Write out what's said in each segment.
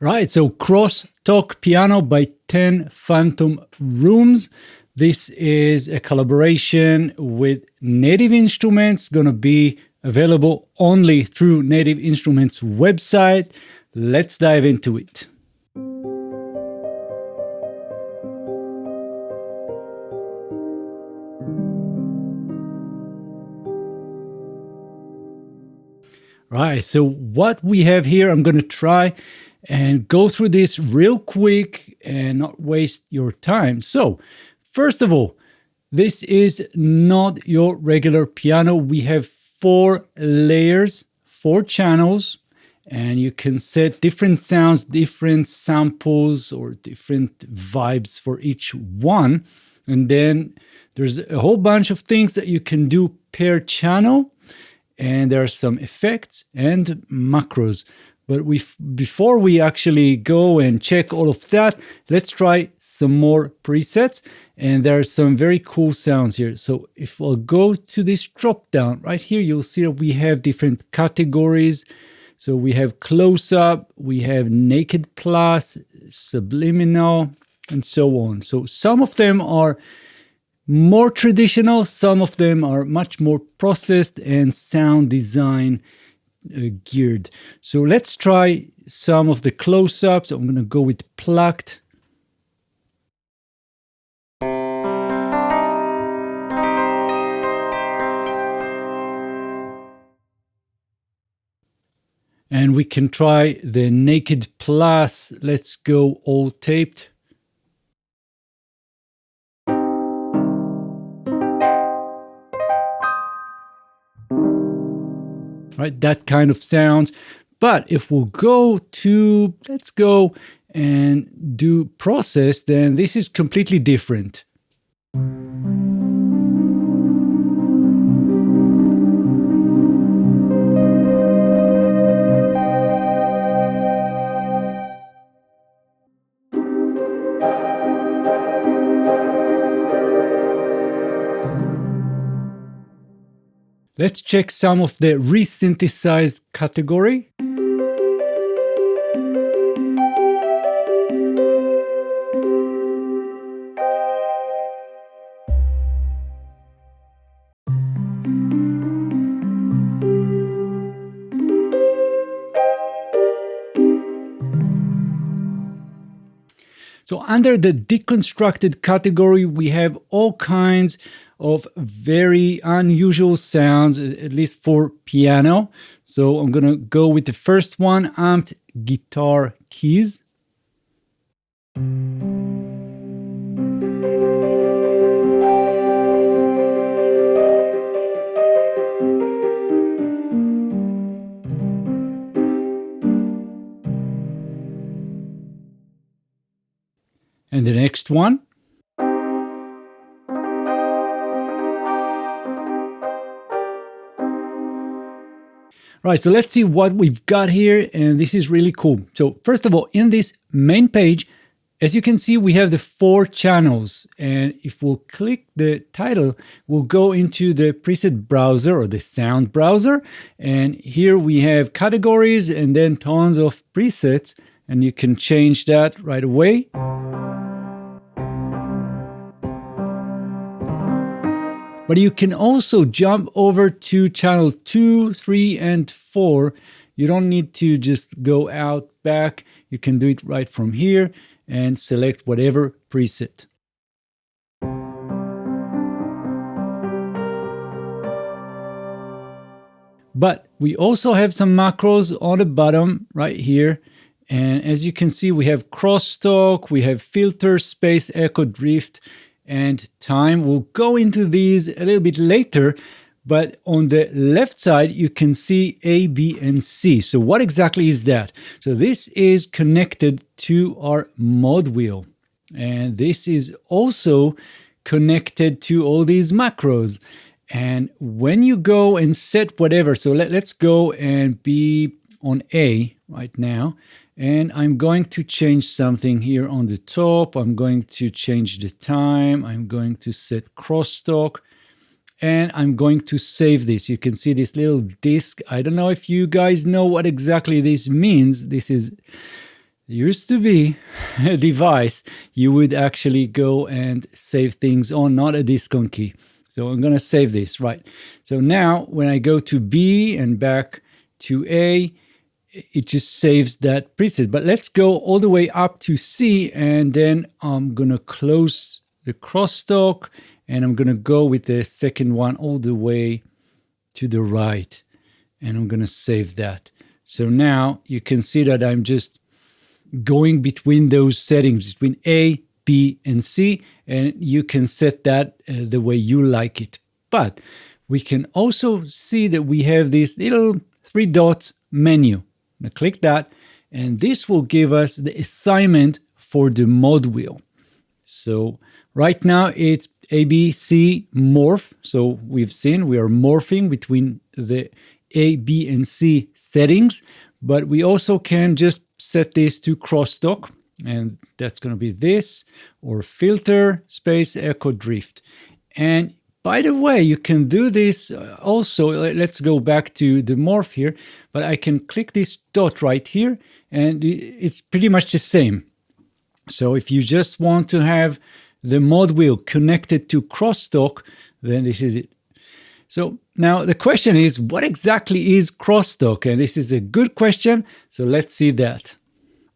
Right, so Crosstalk Piano by 10 Phantom Rooms. This is a collaboration with Native Instruments, going to be available only through Native Instruments website. Let's dive into it. Right, so what we have here, I'm going to try and go through this real quick and not waste your time. So, first of all, this is not your regular piano. We have 4 layers, 4 channels, and you can set different sounds, different samples, or different vibes for each one. And then there's a whole bunch of things that you can do per channel. And there are some effects and macros. But before we actually go and check all of that, let's try some more presets. And there are some very cool sounds here. So if we'll go to this drop down right here, you'll see that we have different categories. So we have close-up, we have naked plus, subliminal, and so on. So some of them are more traditional, some of them are much more processed and sound design geared. So let's try some of the close-ups. I'm going to go with plucked. And we can try the naked plus. Let's go all taped. Right, that kind of sounds. But if we'll go to, let's go and do process, then this is completely different. Let's check some of the resynthesized category. So under the deconstructed category, we have all kinds of very unusual sounds, at least for piano. So I'm gonna go with the first one, amped guitar keys. And the next one. Right, so let's see what we've got here, and this is really cool. So first of all, in this main page, as you can see, we have the 4 channels, and if we'll click the title, we'll go into the preset browser or the sound browser, and here we have categories and then tons of presets, and you can change that right away. But you can also jump over to channel 2, 3, and 4. You don't need to just go out back. You can do it right from here and select whatever preset. But we also have some macros on the bottom right here. And as you can see, we have crosstalk, we have filter, space, echo, drift, and time. We'll go into these a little bit later, but on the left side, you can see A, B, and C. So what exactly is that? So this is connected to our mod wheel. And this is also connected to all these macros. And when you go and set whatever, so let's go and be on A right now. And I'm going to change something here on the top. I'm going to change the time. I'm going to set crosstalk. And I'm going to save this. You can see this little disk. I don't know if you guys know what exactly this means. This is used to be a device you would actually go and save things on, not a disk on key. So I'm going to save this, right? So now when I go to B and back to A, it just saves that preset. But let's go all the way up to C, and then I'm going to close the crosstalk, and I'm going to go with the second one all the way to the right, and I'm going to save that. So now you can see that I'm just going between those settings, between A, B, and C, and you can set that the way you like it. But we can also see that we have this little 3 dots menu. Now click that, and this will give us the assignment for the mod wheel. So right now it's ABC morph. So we've seen we are morphing between the A, B, and C settings, but we also can just set this to crosstalk, and that's going to be this, or filter space echo drift. And by the way, you can do this also. Let's go back to the morph here, but I can click this dot right here, and it's pretty much the same. So if you just want to have the mod wheel connected to crosstalk, then this is it. So now the question is, what exactly is crosstalk? And this is a good question. So let's see that.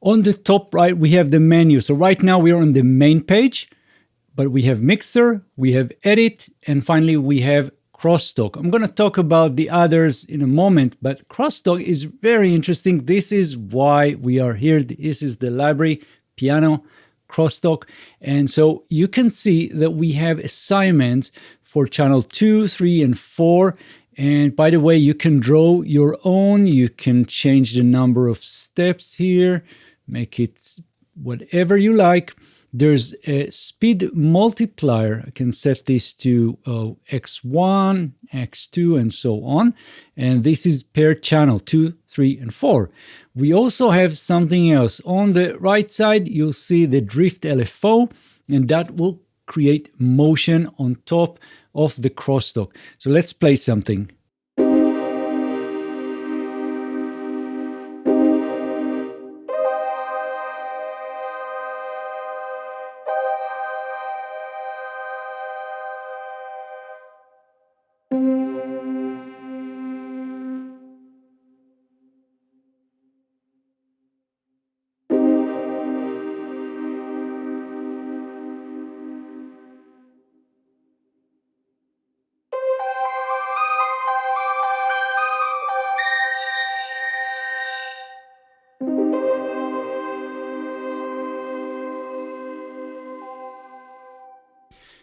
On the top right, we have the menu. So right now we are on the main page, but we have mixer, we have edit, and finally we have crosstalk. I'm going to talk about the others in a moment, but crosstalk is very interesting. This is why we are here. This is the library, piano, crosstalk. And so you can see that we have assignments for channel 2, 3, and 4. And by the way, you can draw your own. You can change the number of steps here, make it whatever you like. There's a speed multiplier. I can set this to X1, X2, and so on. And this is per channel 2, 3, and 4. We also have something else. On the right side, you'll see the drift LFO, and that will create motion on top of the crosstalk. So let's play something.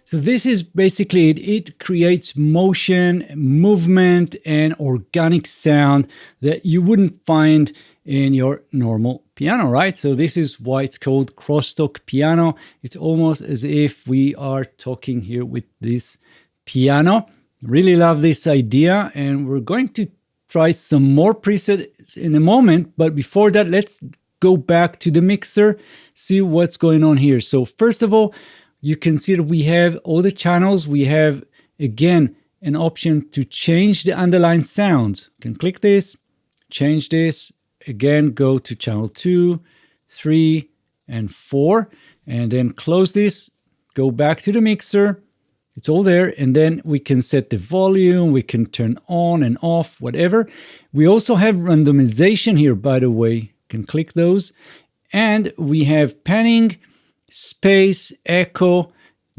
So this is basically it. It creates motion, movement, and organic sound that you wouldn't find in your normal piano, right? So this is why it's called crosstalk piano. It's almost as if we are talking here with this piano. Really love this idea, and we're going to try some more presets in a moment. But before that, let's go back to the mixer, see what's going on here. So first of all, you can see that we have all the channels. We have, again, an option to change the underlying sounds. You can click this, change this, again, go to channel 2, 3, and 4, and then close this, go back to the mixer. It's all there, and then we can set the volume, we can turn on and off, whatever. We also have randomization here, by the way. You can click those. And we have panning, space, echo,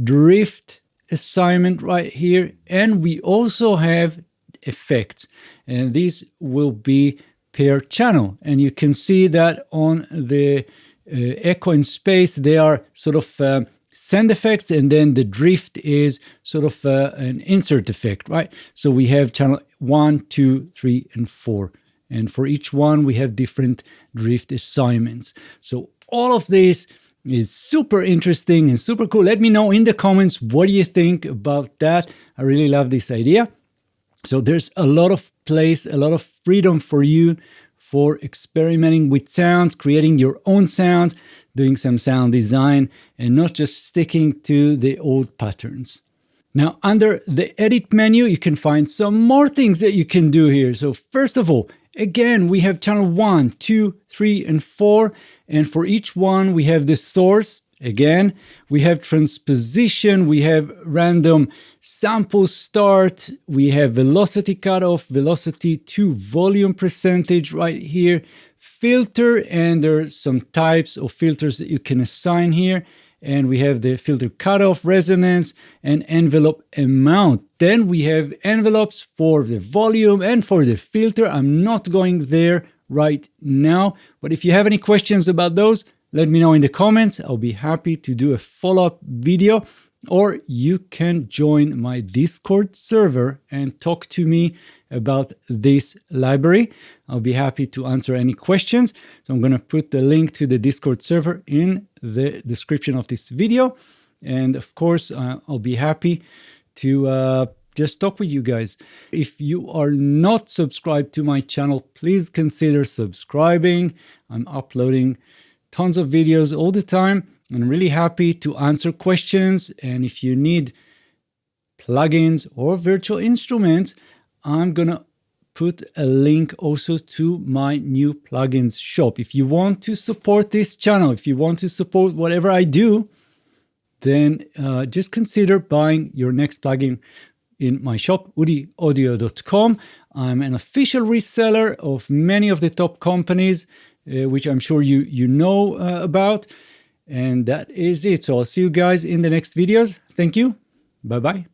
drift assignment right here. And we also have effects. And these will be per channel. And you can see that on the echo and space, they are sort of send effects, and then the drift is sort of an insert effect, right? So we have channel 1, 2, 3, and 4. And for each one, we have different drift assignments. So all of this is super interesting and super cool. Let me know in the comments, what do you think about that? I really love this idea. So there's a lot of place, a lot of freedom for you for experimenting with sounds, creating your own sounds, doing some sound design, and not just sticking to the old patterns. Now, under the edit menu, you can find some more things that you can do here. So first of all, Again, we have channel 1, 2, 3, and 4. And for each one, we have the source. Again, we have transposition, we have random sample start, we have velocity cutoff, velocity to volume percentage right here, filter, and there's some types of filters that you can assign here. And we have the filter cutoff, resonance, and envelope amount. Then we have envelopes for the volume and for the filter. I'm not going there right now, but if you have any questions about those, let me know in the comments. I'll be happy to do a follow-up video, or you can join my Discord server and talk to me about this library. I'll be happy to answer any questions. So I'm going to put the link to the Discord server in the description of this video. And of course, I'll be happy to just talk with you guys. If you are not subscribed to my channel, please consider subscribing. I'm uploading tons of videos all the time. I'm really happy to answer questions. And if you need plugins or virtual instruments, I'm going to put a link also to my new plugins shop. If you want to support this channel, if you want to support whatever I do, then just consider buying your next plugin in my shop, myaudio.studio. I'm an official reseller of many of the top companies, which I'm sure you know about. And that is it. So I'll see you guys in the next videos. Thank you. Bye-bye.